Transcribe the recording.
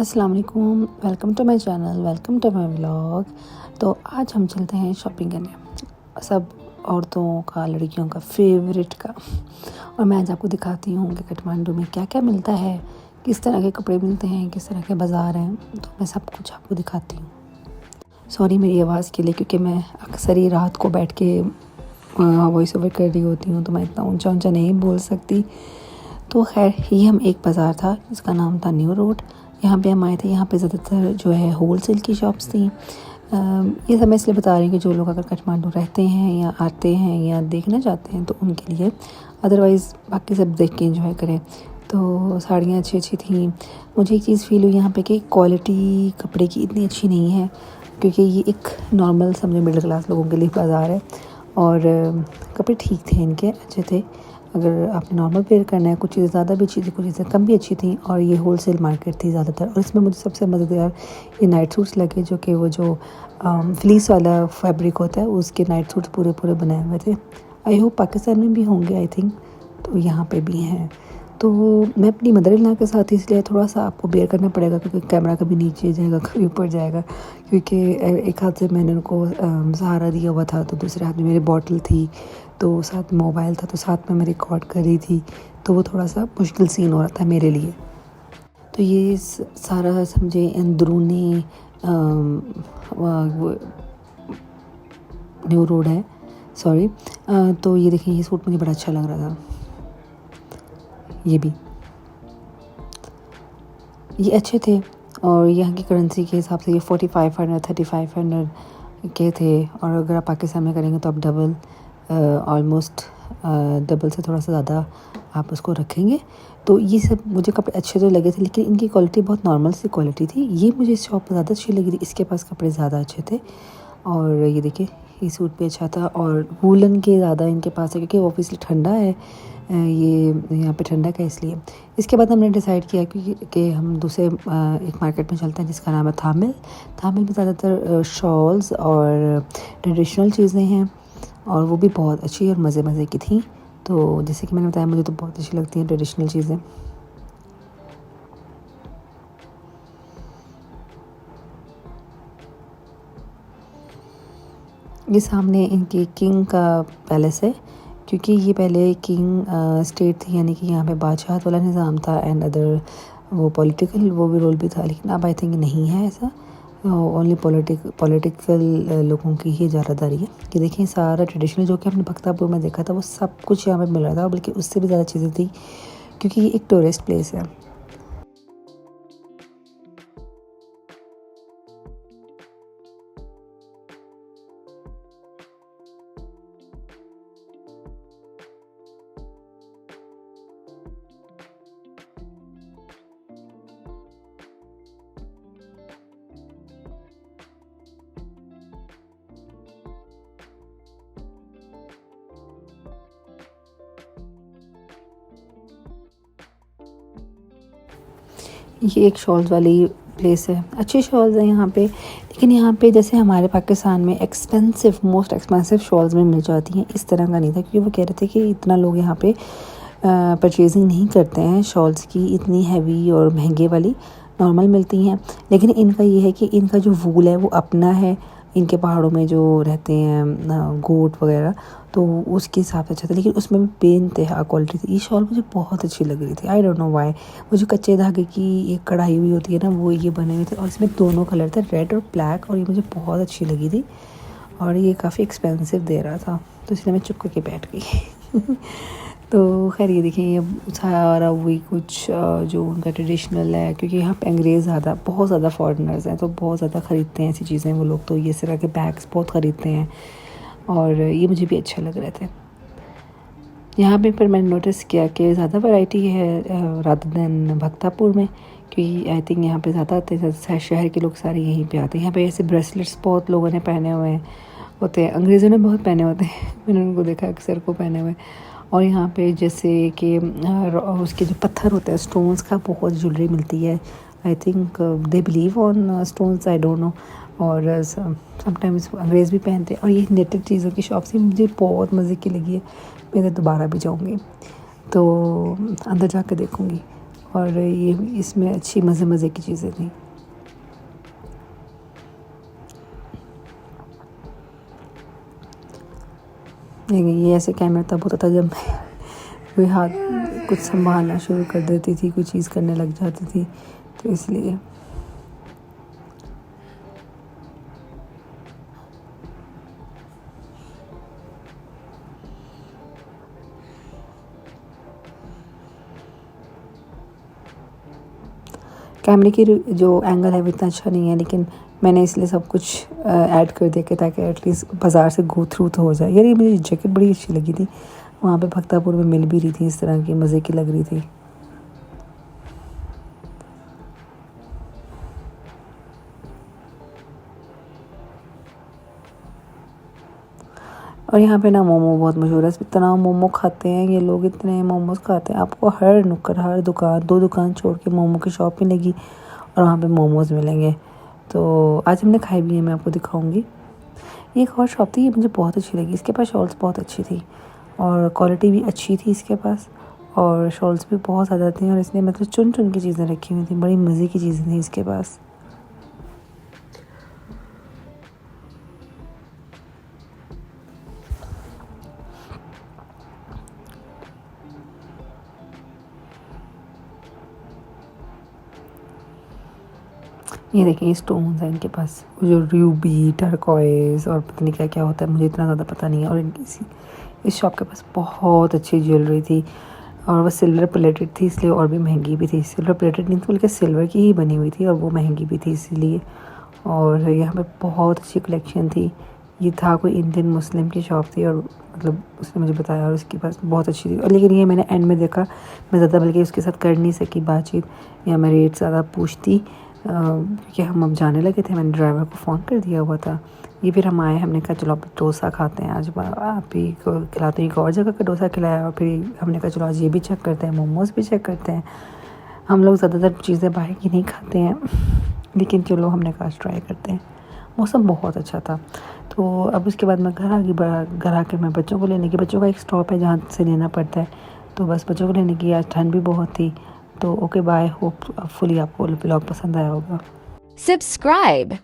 अस्सलाम वालेकुम, welcome to my channel, welcome to my vlog. तो आज हम चलते हैं शॉपिंग करने, सब औरतों का, लड़कियों का फेवरेट का। और मैं आज आपको दिखाती हूँ कि काठमांडू में क्या क्या मिलता है, किस तरह के कपड़े मिलते हैं, किस तरह के बाज़ार हैं। तो मैं सब कुछ आपको दिखाती हूँ। सॉरी मेरी आवाज़ के लिए, क्योंकि मैं अक्सर ही रात को बैठ के वॉइस ओवर कर रही होती हूँ, तो मैं इतना ऊंचा ऊंचा नहीं बोल सकती। तो खैर, ये हम एक बाज़ार था जिसका नाम था न्यू रोड। यहाँ पे हम आए थे। यहाँ पे ज़्यादातर जो है होल सेल की शॉप्स थी। ये सब मैं इसलिए बता रही हूँ कि जो लोग अगर काठमांडू रहते हैं या आते हैं या देखना चाहते हैं तो उनके लिए, अदरवाइज़ बाकी सब देख के एंजॉय करें। तो साड़ियाँ अच्छी अच्छी थी। मुझे एक चीज़ फ़ील हुई यहाँ पे कि क्वालिटी कपड़े की इतनी अच्छी नहीं है, क्योंकि ये एक नॉर्मल समझो मिडिल क्लास लोगों के लिए बाज़ार है। और कपड़े ठीक थे, इनके अच्छे थे। अगर आपने नॉर्मल वेयर करना है, कुछ चीज़ें ज़्यादा भी अच्छी थी, कुछ चीज़ें कम भी अच्छी थी। और ये होलसेल मार्केट थी ज़्यादातर। और इसमें मुझे सबसे मज़ेदार ये नाइट सूट्स लगे, जो कि वो जो फ्लीस वाला फैब्रिक होता है उसके नाइट सूट्स पूरे पूरे बनाए हुए थे। आई होप पाकिस्तान में भी होंगे, आई थिंक। तो यहाँ पे भी हैं। तो मैं अपनी मदर इन लॉ के साथ, इसलिए थोड़ा सा आपको बेयर करना पड़ेगा, क्योंकि कैमरा कभी नीचे जाएगा कभी ऊपर जाएगा। क्योंकि एक हाथ से मैंने उनको सहारा दिया हुआ था, तो दूसरे हाथ में मेरी बॉटल थी, तो साथ मोबाइल था, तो साथ में मैं रिकॉर्ड कर रही थी। तो वो थोड़ा सा मुश्किल सीन हो रहा था मेरे लिए। तो ये सारा समझे अंदरूनी न्यू रोड है, सॉरी। तो ये देखिए, ये सूट मुझे बड़ा अच्छा लग रहा था। ये अच्छे थे। और यहाँ की करेंसी के हिसाब से ये 4500 3500 के थे। और अगर आप पाकिस्तान में करेंगे तो आप डबल, ऑलमोस्ट डबल से थोड़ा सा ज़्यादा आप उसको रखेंगे। तो ये सब मुझे कपड़े अच्छे तो लगे थे, लेकिन इनकी क्वालिटी बहुत नॉर्मल सी क्वालिटी थी। ये मुझे इस शॉप पर ज़्यादा अच्छी लगी थी, इसके पास कपड़े ज़्यादा अच्छे थे। और ये देखिए, ये सूट भी अच्छा था। और वूलन के ज़्यादा इनके पास है, क्योंकि ऑब्वियसली ठंडा है, ये यहाँ पे ठंडक है इसलिए। इसके बाद हमने डिसाइड किया कि हम दूसरे एक मार्केट में चलते हैं जिसका नाम है थामिल। थामिल में ज़्यादातर शॉल्स और ट्रेडिशनल चीज़ें हैं, और वो भी बहुत अच्छी और मज़े मज़े की थी। तो जैसे कि मैंने बताया, मुझे तो बहुत अच्छी लगती हैं ट्रेडिशनल चीज़ें। ये सामने इनकी किंग का पैलेस है, क्योंकि ये पहले किंग स्टेट थी, यानी कि यहाँ पे बादशाहत वाला निज़ाम था। एंड अदर वो पॉलिटिकल वो भी रोल भी था, लेकिन अब आई थिंक नहीं है ऐसा। ओनली पॉलिटिकल लोगों की ही ज़्यादादारी है। कि देखिए, सारा ट्रेडिशनल जो कि हमने बख्तापुर में देखा था वो सब कुछ यहाँ पे मिल रहा था, बल्कि उससे भी ज़्यादा चीज़ें थी, क्योंकि ये एक टूरिस्ट प्लेस है। ये एक शॉल्स वाली प्लेस है, अच्छी शॉल्स हैं यहाँ पे। लेकिन यहाँ पे जैसे हमारे पाकिस्तान में एक्सपेंसिव, मोस्ट एक्सपेंसिव शॉल्स में मिल जाती हैं, इस तरह का नहीं था। क्योंकि वो कह रहे थे कि इतना लोग यहाँ पे परचेजिंग नहीं करते हैं शॉल्स की, इतनी हैवी और महंगे वाली नॉर्मल मिलती हैं। लेकिन इनका ये है कि इनका जो वूल है वो अपना है, इनके पहाड़ों में जो रहते हैं गोट वगैरह, तो उसके हिसाब से अच्छा था। लेकिन उसमें भी बेइंतहा क्वालिटी थी। ये शॉल मुझे बहुत अच्छी लग रही थी, आई डोंट नो वाई। वो जो कच्चे धागे की एक कढ़ाई हुई होती है ना, वो ये बने हुए थे, और इसमें दोनों कलर थे, रेड और ब्लैक। और ये मुझे बहुत अच्छी लगी थी, और ये काफ़ी एक्सपेंसिव दे रहा था, तो इसलिए मैं चुप करके बैठ गई। तो खैर, ये देखिए, ये सारा वही कुछ जो उनका ट्रेडिशनल है, क्योंकि यहाँ पे अंग्रेज़ बहुत ज़्यादा फॉरेनर्स हैं, तो बहुत ज़्यादा ख़रीदते हैं ऐसी चीज़ें वो लोग। तो ये तरह के बैग्स बहुत ख़रीदते हैं, और ये मुझे भी अच्छे लग रहे थे। यहाँ पे फिर मैंने नोटिस किया कि ज़्यादा वैरायटी है रादर दैन भक्तापुर में, क्योंकि आई थिंक यहाँ पे ज़्यादा आते हैं, शहर के लोग सारे यहीं पे आते हैं। यहाँ पे ऐसे ब्रेसलेट्स बहुत लोगों ने पहने हुए हैं होते हैं, अंग्रेज़ों ने बहुत पहने होते हैं। मैंने उनको देखा अक्सर को पहने हुए। और यहाँ पे जैसे कि उसके जो पत्थर होते हैं, स्टोन्स का बहुत ज्वेलरी मिलती है। I think they believe on stones, I don't know. और समटाइम्स अंग्रेज़ भी पहनते हैं। और ये नेटेड चीज़ों की शॉप से मुझे बहुत मज़े की लगी है। मैं दोबारा भी जाऊँगी, तो अंदर जाकर देखूँगी। और ये इसमें अच्छी मज़े मज़े की चीज़ें थी। ये ऐसे कैमरा तब होता था जब मैं कोई हाथ कुछ संभालना शुरू कर देती थी, कोई चीज़ करने लग जाती थी, तो इसलिए। कैमरे की जो एंगल है वो इतना अच्छा नहीं है, लेकिन मैंने इसलिए सब कुछ ऐड कर दिया कि ताकि एटलीस्ट बाज़ार से गो थ्रू तो हो जाए। यार ये मुझे जैकेट बड़ी अच्छी लगी थी, वहाँ पे भक्तापुर में मिल भी रही थी, इस तरह की मज़े की लग रही थी। और यहाँ पे ना मोमो बहुत मशहूर है, इतना मोमो खाते हैं ये लोग, इतने मोमोज खाते हैं। आपको हर नुक्कड़, हर दुकान, 2 दुकान छोड़ के मोमो की शॉप मिलेगी और वहाँ पे मोमोज़ मिलेंगे। तो आज हमने खाई भी है, मैं आपको दिखाऊंगी। ये एक और शॉप थी, ये मुझे बहुत अच्छी लगी। इसके पास शॉल्स बहुत अच्छी थी और क्वालिटी भी अच्छी थी इसके पास, और शॉल्स भी बहुत ज़्यादा थी, और इसने मतलब चुन चुन की चीज़ें रखी हुई थी, बड़ी मज़े की चीज़ें थी इसके पास। ये देखिए स्टोन्स हैं इनके पास, जो रूबी, टर्कोइज और पता नहीं क्या क्या होता है, मुझे इतना ज़्यादा पता नहीं है। और इस शॉप के पास बहुत अच्छी ज्वेलरी थी, और वो सिल्वर प्लेटेड थी, इसलिए और भी महंगी भी थी। सिल्वर प्लेटेड नहीं थी बल्कि सिल्वर की ही बनी हुई थी, और वो महंगी भी थी इसीलिए। और यहाँ पे बहुत अच्छी कलेक्शन थी। ये था कोई इंडियन मुस्लिम की शॉप थी, और मतलब उसने मुझे बताया, और उसके पास बहुत अच्छी थी। और लेकिन ये मैंने एंड में देखा, मैं ज़्यादा बल्कि उसके साथ कर नहीं सकी बातचीत, या मैं रेट ज़्यादा पूछती, क्योंकि हम अब जाने लगे थे। मैंने ड्राइवर को फ़ोन कर दिया हुआ था। ये फिर हम आए, हमने कहा चलो अब डोसा खाते हैं, आज आप ही को खिलाते हैं। एक और जगह का डोसा खिलाया, और फिर हमने कहा चलो आज ये भी चेक करते हैं, मोमोज़ भी चेक करते हैं। हम लोग ज़्यादातर चीज़ें बाहर की नहीं खाते हैं, लेकिन चलो हमने कहा ट्राई करते हैं। मौसम बहुत अच्छा था। तो अब उसके बाद मैं घर आ गई। घर आकर मैं बच्चों को लेने की, बच्चों का एक स्टॉप है जहाँ से लेना पड़ता है, तो बस बच्चों को लेने की। आज ठंड भी बहुत थी। तो ओके बाय, होप फुली आपको व्लॉग पसंद आया होगा। Subscribe.